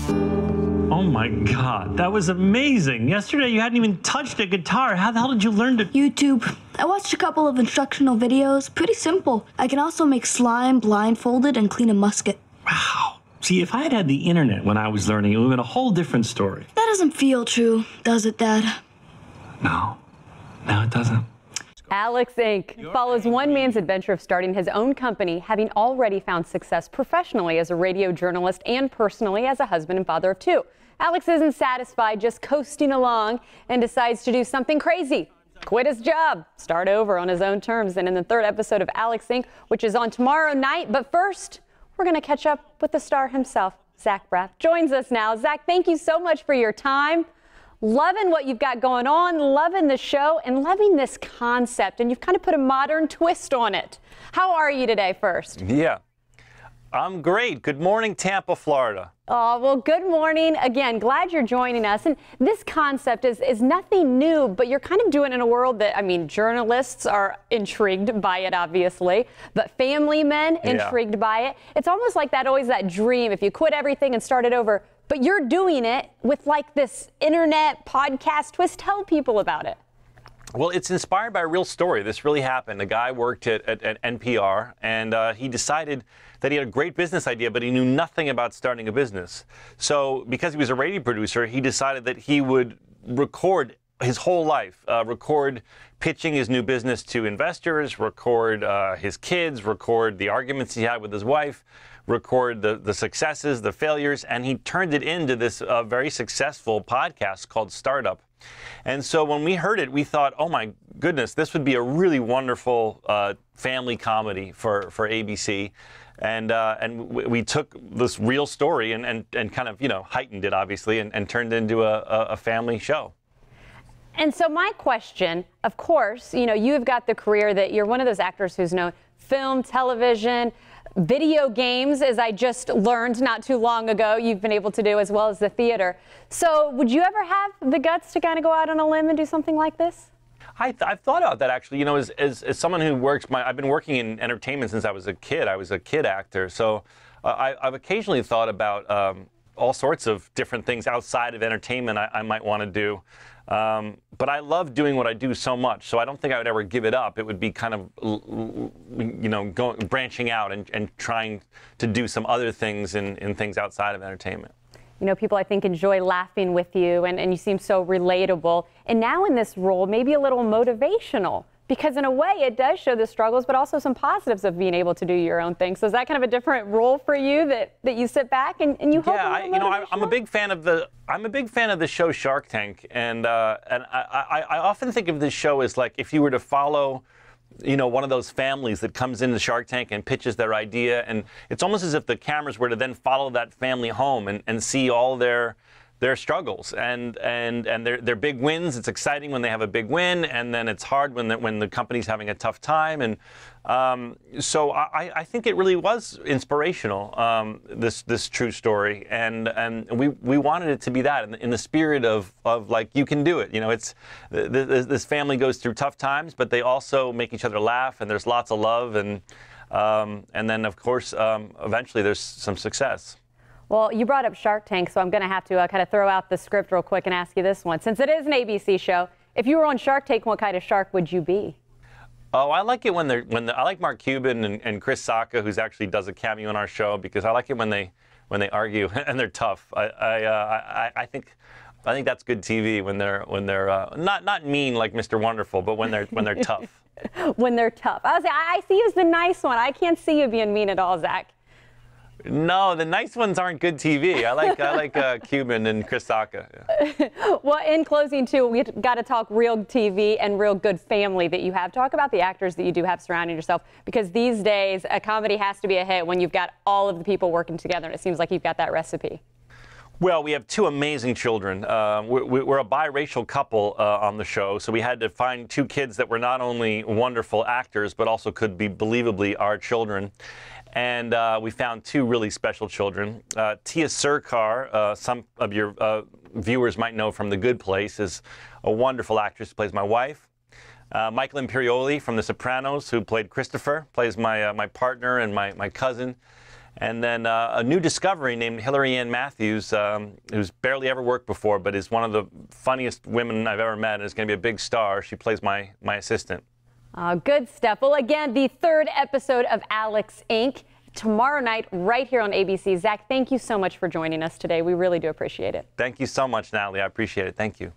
Oh my God, that was amazing. Yesterday you hadn't even touched a guitar. How the hell did you learn to... YouTube. I watched a couple of instructional videos. Pretty simple. I can also make slime blindfolded and clean a musket. Wow. See, if I had had the internet when I was learning, it would have been a whole different story. That doesn't feel true, does it, Dad? No. No, it doesn't. Alex Inc. follows one man's adventure of starting his own company, having already found success professionally as a radio journalist and personally as a husband and father of two. Alex isn't satisfied just coasting along and decides to do something crazy. Quit his job, start over on his own terms. And in the third episode of Alex Inc., which is on tomorrow night. But first, we're going to catch up with the star himself. Zach Braff joins us now. Zach, thank you so much for your time. Loving what you've got going on, loving the show, and loving this concept. And you've kind of put a modern twist on it. How are you today first? Yeah, I'm great. Good morning, Tampa, Florida. Oh, well, good morning. Again, glad you're joining us. And this concept is nothing new, but you're kind of doing it in a world that, I mean, journalists are intrigued by it, obviously, but family men intrigued by it. It's almost like that dream, if you quit everything and start it over, but you're doing it with like this internet podcast twist. Tell people about it. Well, it's inspired by a real story. This really happened. A guy worked at NPR, and he decided that he had a great business idea, but he knew nothing about starting a business. So because he was a radio producer, he decided that he would record his whole life, record pitching his new business to investors, record his kids, record the arguments he had with his wife, record the successes, the failures, and he turned it into this very successful podcast called Startup. And so when we heard it, we thought, oh my goodness, this would be a really wonderful family comedy for ABC. And we took this real story and kind of, heightened it, obviously, and turned it into a family show. And so my question, of course, you've got the career that you're one of those actors who's known film, television, video games, as I just learned not too long ago, you've been able to do, as well as the theater. So would you ever have the guts to kind of go out on a limb and do something like this? I've thought about that, actually. As someone who works, I've been working in entertainment since I was a kid. I was a kid actor. So I've occasionally thought about all sorts of different things outside of entertainment I might want to do. But I love doing what I do so much, so I don't think I would ever give it up. It would be kind of, branching out and trying to do some other things in things outside of entertainment. People, I think, enjoy laughing with you, and you seem so relatable. And now in this role, maybe a little motivational, because in a way it does show the struggles, but also some positives of being able to do your own thing. So is that kind of a different role for you that you sit back and you hope? Yeah, I'm a big fan of the show Shark Tank, and I often think of this show as like if you were to follow one of those families that comes into Shark Tank and pitches their idea, and it's almost as if the cameras were to then follow that family home and see all their struggles and their big wins. It's exciting when they have a big win, and then it's hard when the company's having a tough time. And so I think it really was inspirational, this true story, and we wanted it to be that in the spirit of like, you can do it. It's this family goes through tough times, but they also make each other laugh, and there's lots of love, and then of course eventually there's some success. Well, you brought up Shark Tank, so I'm going to have to kind of throw out the script real quick and ask you this one. Since it is an ABC show, if you were on Shark Tank, what kind of shark would you be? Oh, I like it when I like Mark Cuban and Chris Sacca, who's actually does a cameo on our show, because I like it when they argue and they're tough. I think that's good TV when they're not mean like Mr. Wonderful, but when they're tough. When they're tough. I see you as the nice one. I can't see you being mean at all, Zach. No, the nice ones aren't good TV. I like Cuban and Chris Sacca. Yeah. Well, in closing, too, we've got to talk real TV and real good family that you have. Talk about the actors that you do have surrounding yourself, because these days a comedy has to be a hit when you've got all of the people working together, and it seems like you've got that recipe. Well, we have two amazing children. We're a biracial couple on the show, so we had to find two kids that were not only wonderful actors, but also could be believably our children. And we found two really special children. Tia Sircar, some of your viewers might know from The Good Place, is a wonderful actress who plays my wife. Michael Imperioli from The Sopranos, who played Christopher, plays my partner and my cousin. And then a new discovery named Hillary Ann Matthews, who's barely ever worked before, but is one of the funniest women I've ever met and is going to be a big star. She plays my assistant. Good stuff. Well, again, the third episode of Alex Inc. tomorrow night right here on ABC. Zach, thank you so much for joining us today. We really do appreciate it. Thank you so much, Natalie. I appreciate it. Thank you.